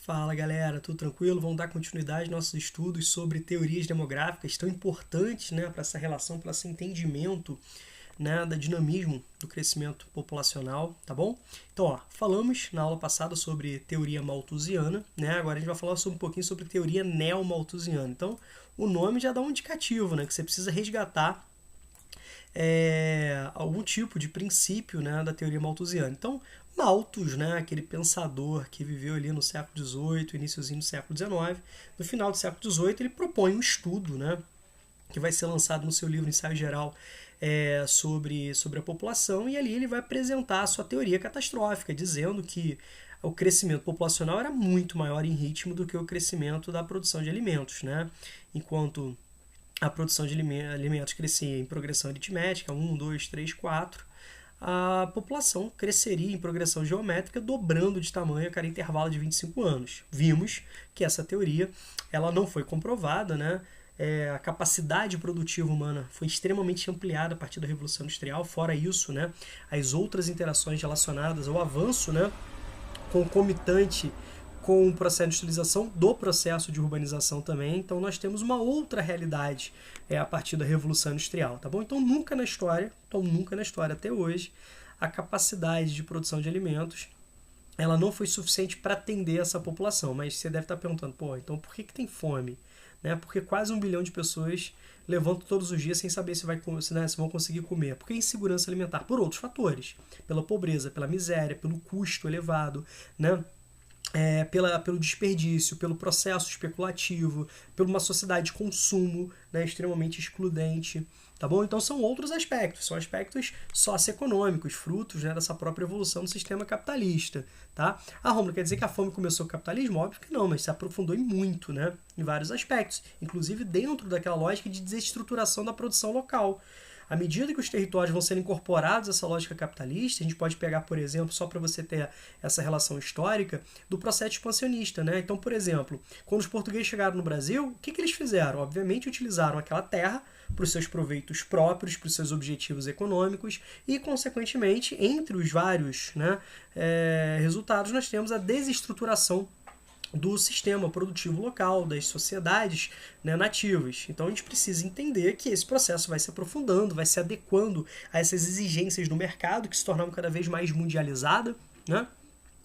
Fala galera, tudo tranquilo? Vamos dar continuidade aos nossos estudos sobre teorias demográficas tão importantes, né, para essa relação, para esse entendimento, né, do dinamismo do crescimento populacional, tá bom? Então, falamos na aula passada sobre teoria malthusiana, né? Agora a gente vai falar um pouquinho sobre teoria neo-malthusiana. Então, o nome já dá um indicativo, né, que você precisa resgatar algum tipo de princípio, né, da teoria malthusiana. Então, Malthus, né, aquele pensador que viveu ali no século XVIII, iníciozinho do século XIX, no final do século XVIII ele propõe um estudo, né, que vai ser lançado no seu livro Ensaio Geral sobre a população, e ali ele vai apresentar a sua teoria catastrófica, dizendo que o crescimento populacional era muito maior em ritmo do que o crescimento da produção de alimentos, né? Enquanto a produção de alimentos crescia em progressão aritmética, 1, 2, 3, 4, a população cresceria em progressão geométrica, dobrando de tamanho a cada intervalo de 25 anos. Vimos que essa teoria ela não foi comprovada, né? A capacidade produtiva humana foi extremamente ampliada a partir da Revolução Industrial. Fora isso, né, as outras interações relacionadas ao avanço, né, concomitante com o processo de industrialização do processo de urbanização também. Então nós temos uma outra realidade a partir da Revolução Industrial, tá bom? Então nunca na história até hoje, a capacidade de produção de alimentos ela não foi suficiente para atender essa população. Mas você deve estar perguntando, então por que tem fome? Né? Porque quase 1 bilhão de pessoas levantam todos os dias sem saber se vão conseguir comer. Porque insegurança alimentar, por outros fatores. Pela pobreza, pela miséria, pelo custo elevado, né? Pelo desperdício, pelo processo especulativo, por uma sociedade de consumo, né, extremamente excludente, tá bom? Então são outros aspectos, são aspectos socioeconômicos, frutos, né, dessa própria evolução do sistema capitalista, tá? Romulo, quer dizer que a fome começou com o capitalismo? Óbvio que não, mas se aprofundou em muito, né, em vários aspectos, inclusive dentro daquela lógica de desestruturação da produção local. À medida que os territórios vão sendo incorporados a essa lógica capitalista, a gente pode pegar, por exemplo, só para você ter essa relação histórica, do processo expansionista, né? Então, por exemplo, quando os portugueses chegaram no Brasil, o que eles fizeram? Obviamente utilizaram aquela terra para os seus proveitos próprios, para os seus objetivos econômicos e, consequentemente, entre os vários, né, resultados, nós temos a desestruturação do sistema produtivo local, das sociedades, né, nativas. Então a gente precisa entender que esse processo vai se aprofundando, vai se adequando a essas exigências do mercado que se tornaram cada vez mais mundializada, né?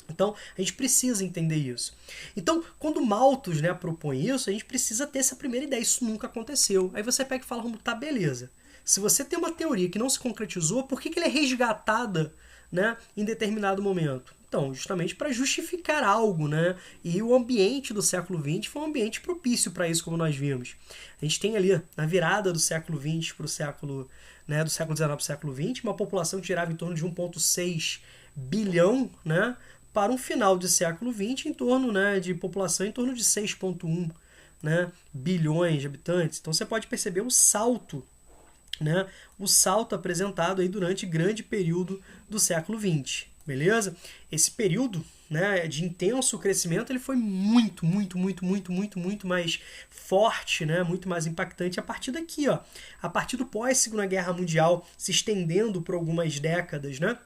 Então a gente precisa entender isso. Então quando Malthus, né, propõe isso, a gente precisa ter essa primeira ideia. Isso nunca aconteceu. Aí você pega e fala, tá, beleza. Se você tem uma teoria que não se concretizou, por que ela é resgatada, né, em determinado momento? Então, justamente para justificar algo, né? E o ambiente do século XX foi um ambiente propício para isso, como nós vimos. A gente tem ali, na virada do século XX para o século, né, do século XIX para o século XX, uma população que girava em torno de 1,6 bilhão, né? Para um final de século XX em torno, né, de população em torno de 6,1, né, bilhões de habitantes. Então você pode perceber o salto, né, o salto apresentado aí durante grande período do século XX. Beleza? Esse período, né, de intenso crescimento, ele foi muito mais forte, né, muito mais impactante a partir daqui, a partir do pós-Segunda Guerra Mundial, se estendendo por algumas décadas, né?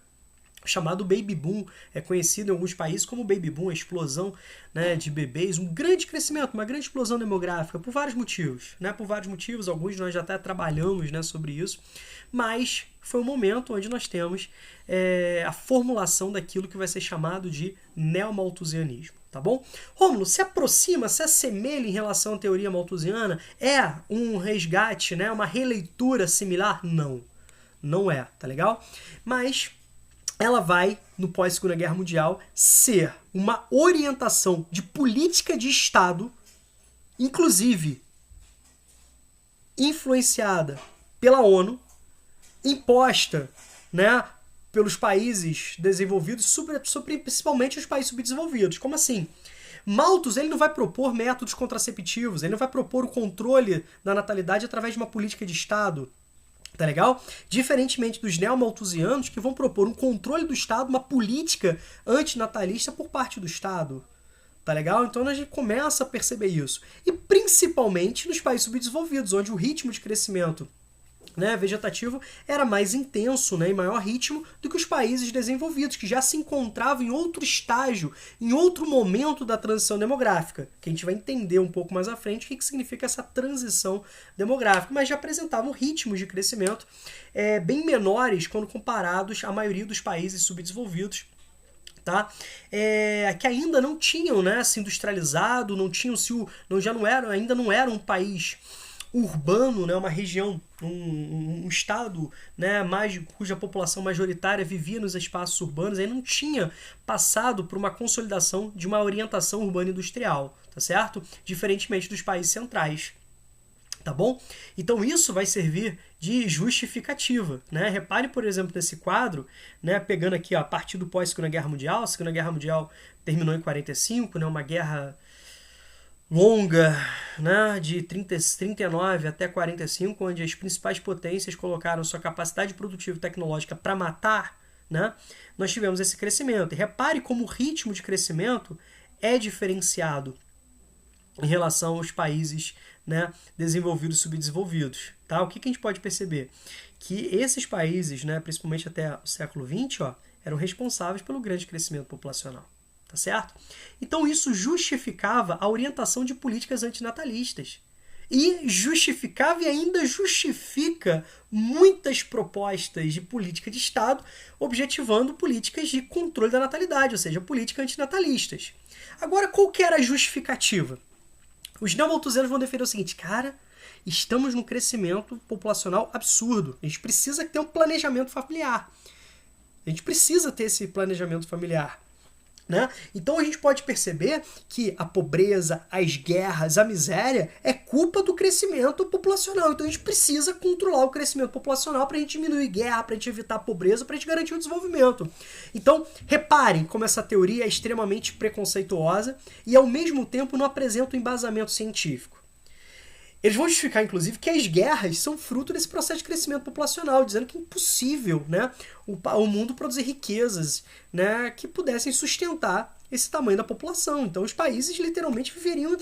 Chamado Baby Boom, é conhecido em alguns países como Baby Boom, a explosão, né, de bebês, um grande crescimento, uma grande explosão demográfica, por vários motivos, né, alguns nós já até trabalhamos, né, sobre isso, mas foi um momento onde nós temos a formulação daquilo que vai ser chamado de neomalthusianismo, tá bom? Rômulo, se aproxima, se assemelha em relação à teoria malthusiana? É um resgate, né, uma releitura similar? Não, não é, tá legal? Mas ela vai, no pós-Segunda Guerra Mundial, ser uma orientação de política de Estado, inclusive influenciada pela ONU, imposta, né, pelos países desenvolvidos, principalmente os países subdesenvolvidos. Como assim? Malthus, ele não vai propor métodos contraceptivos, ele não vai propor o controle da natalidade através de uma política de Estado. Tá legal? Diferentemente dos neomalthusianos, que vão propor um controle do Estado, uma política antinatalista por parte do Estado. Tá legal? Então a gente começa a perceber isso. E principalmente nos países subdesenvolvidos, onde o ritmo de crescimento né, vegetativo era mais intenso, né, em maior ritmo do que os países desenvolvidos, que já se encontravam em outro estágio, em outro momento da transição demográfica, que a gente vai entender um pouco mais à frente o que significa essa transição demográfica, mas já apresentavam ritmos de crescimento bem menores quando comparados à maioria dos países subdesenvolvidos, tá? Que ainda não tinham, né, se industrializado, ainda não era um país urbano, né, uma região, um estado, né, cuja população majoritária vivia nos espaços urbanos, aí não tinha passado por uma consolidação de uma orientação urbana industrial, tá certo? Diferentemente dos países centrais. Tá bom? Então isso vai servir de justificativa, né? Repare, por exemplo, nesse quadro, né, pegando aqui ó, a partir do pós-Segunda Guerra Mundial. A Segunda Guerra Mundial terminou em 45, né, uma guerra longa, né, de 39 até 45, onde as principais potências colocaram sua capacidade produtiva e tecnológica para matar, né? Nós tivemos esse crescimento. E repare como o ritmo de crescimento é diferenciado em relação aos países, né, desenvolvidos e subdesenvolvidos. Tá? O que a gente pode perceber? Que esses países, né, principalmente até o século XX, ó, eram responsáveis pelo grande crescimento populacional. Tá certo? Então isso justificava a orientação de políticas antinatalistas. E justificava e ainda justifica muitas propostas de política de Estado objetivando políticas de controle da natalidade, ou seja, políticas antinatalistas. Agora, qual que era a justificativa? Os neomalthusianos vão defender o seguinte, cara, estamos num crescimento populacional absurdo. A gente precisa ter um planejamento familiar. A gente precisa ter esse planejamento familiar. Né? Então a gente pode perceber que a pobreza, as guerras, a miséria é culpa do crescimento populacional. Então a gente precisa controlar o crescimento populacional para a gente diminuir guerra, para a gente evitar a pobreza, para a gente garantir o desenvolvimento. Então reparem como essa teoria é extremamente preconceituosa e ao mesmo tempo não apresenta um embasamento científico. Eles vão justificar, inclusive, que as guerras são fruto desse processo de crescimento populacional, dizendo que é impossível, né, o mundo produzir riquezas, né, que pudessem sustentar esse tamanho da população. Então, os países literalmente viveriam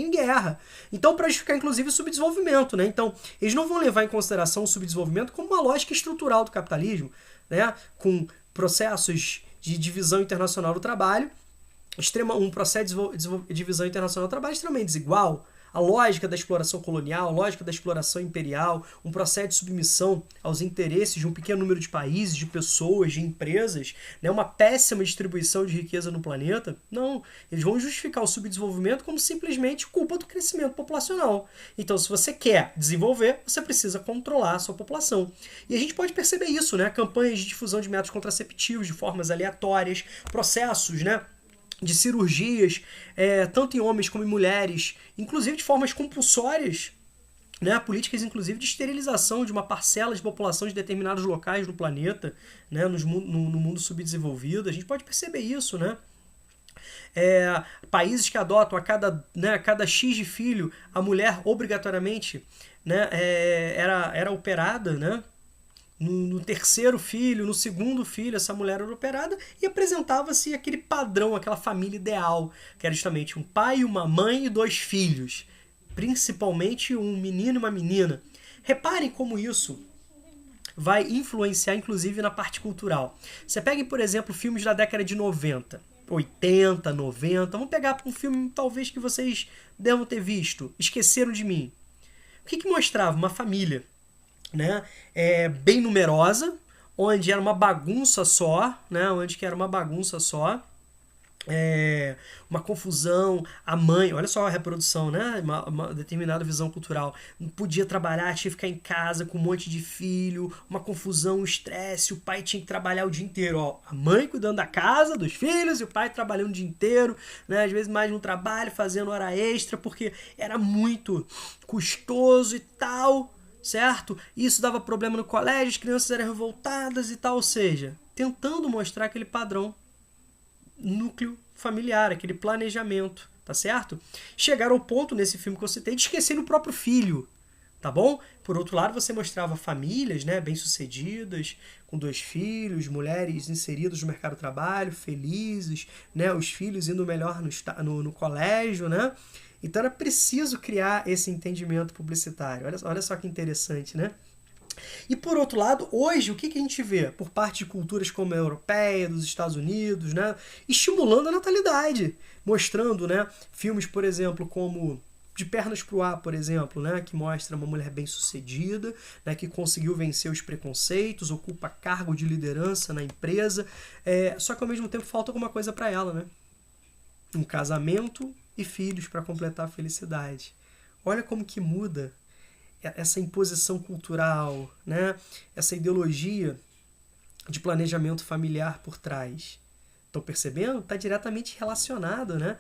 em guerra. Então, para justificar, inclusive, o subdesenvolvimento. Né? Então, eles não vão levar em consideração o subdesenvolvimento como uma lógica estrutural do capitalismo, né, com processos de divisão internacional do trabalho, um processo de divisão internacional do trabalho extremamente desigual, a lógica da exploração colonial, a lógica da exploração imperial, um processo de submissão aos interesses de um pequeno número de países, de pessoas, de empresas, né, uma péssima distribuição de riqueza no planeta. Não, eles vão justificar o subdesenvolvimento como simplesmente culpa do crescimento populacional. Então, se você quer desenvolver, você precisa controlar a sua população. E a gente pode perceber isso, né? Campanhas de difusão de métodos contraceptivos de formas aleatórias, processos, né, de cirurgias, tanto em homens como em mulheres, inclusive de formas compulsórias, né, políticas inclusive de esterilização de uma parcela de população de determinados locais do planeta, né, no mundo subdesenvolvido. A gente pode perceber isso, né? Países que adotam a cada X de filho, a mulher obrigatoriamente, né, era operada, né? No terceiro filho, no segundo filho, essa mulher era operada e apresentava-se aquele padrão, aquela família ideal, que era justamente um pai, uma mãe e 2 filhos, principalmente um menino e uma menina. Reparem como isso vai influenciar, inclusive, na parte cultural. Você pega, por exemplo, filmes da década de 90, 80, 90. Vamos pegar um filme, talvez, que vocês devam ter visto, Esqueceram de Mim. O que mostrava? Uma família, né, bem numerosa, onde era uma bagunça só, né, uma confusão, a mãe, olha só a reprodução, né, uma determinada visão cultural, não podia trabalhar, tinha que ficar em casa com um monte de filho, uma confusão, um estresse, o pai tinha que trabalhar o dia inteiro, ó, a mãe cuidando da casa, dos filhos, e o pai trabalhando o dia inteiro, né, às vezes mais no trabalho, fazendo hora extra, porque era muito custoso e tal, certo? Isso dava problema no colégio, as crianças eram revoltadas e tal, ou seja, tentando mostrar aquele padrão núcleo familiar, aquele planejamento, tá certo? Chegaram ao ponto, nesse filme que eu citei, de esquecer o próprio filho, tá bom? Por outro lado, você mostrava famílias, né, bem-sucedidas, com 2 filhos, mulheres inseridas no mercado de trabalho, felizes, né, os filhos indo melhor no colégio, né? Então era preciso criar esse entendimento publicitário. Olha só que interessante, né? E por outro lado, hoje, o que a gente vê por parte de culturas como a europeia, dos Estados Unidos, né, estimulando a natalidade, mostrando, né, filmes, por exemplo, como De Pernas pro Ar, por exemplo, né, que mostra uma mulher bem-sucedida, né, que conseguiu vencer os preconceitos, ocupa cargo de liderança na empresa, só que ao mesmo tempo falta alguma coisa para ela, né? Um casamento e filhos para completar a felicidade. Olha como que muda essa imposição cultural, né? Essa ideologia de planejamento familiar por trás. Estão percebendo? Está diretamente relacionado, né,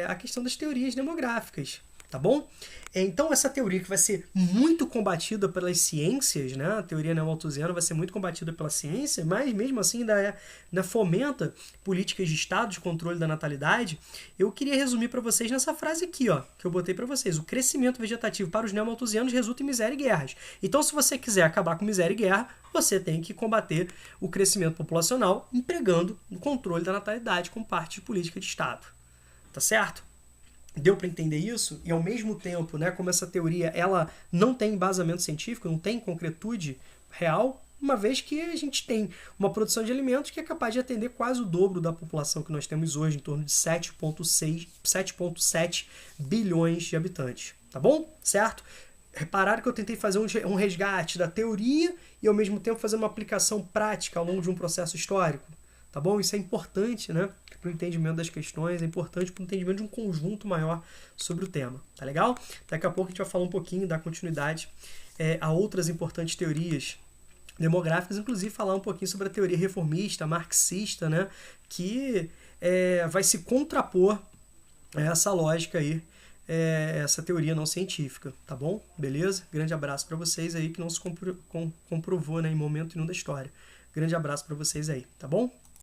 à questão das teorias demográficas. Tá bom? Então, essa teoria que vai ser muito combatida pelas ciências, né? A teoria neomalthusiana vai ser muito combatida pela ciência, mas mesmo assim ainda fomenta políticas de Estado de controle da natalidade. Eu queria resumir para vocês nessa frase aqui, ó, que eu botei para vocês. O crescimento vegetativo para os neomalthusianos resulta em miséria e guerras. Então, se você quiser acabar com miséria e guerra, você tem que combater o crescimento populacional empregando o controle da natalidade como parte de política de Estado. Tá certo? Deu para entender isso? E ao mesmo tempo, né, como essa teoria ela não tem embasamento científico, não tem concretude real, uma vez que a gente tem uma produção de alimentos que é capaz de atender quase o dobro da população que nós temos hoje, em torno de 7,7 bilhões de habitantes. Tá bom? Certo? Repararam que eu tentei fazer um resgate da teoria e ao mesmo tempo fazer uma aplicação prática ao longo de um processo histórico. Tá bom? Isso é importante, né, para o entendimento das questões, é importante para o entendimento de um conjunto maior sobre o tema. Tá legal? Daqui a pouco a gente vai falar um pouquinho, dar continuidade a outras importantes teorias demográficas, inclusive falar um pouquinho sobre a teoria reformista, marxista, né, que vai se contrapor a essa lógica aí, essa teoria não científica, tá bom? Beleza? Grande abraço para vocês aí, que não se comprovou, né, em momento nenhum da história. Grande abraço para vocês aí, tá bom?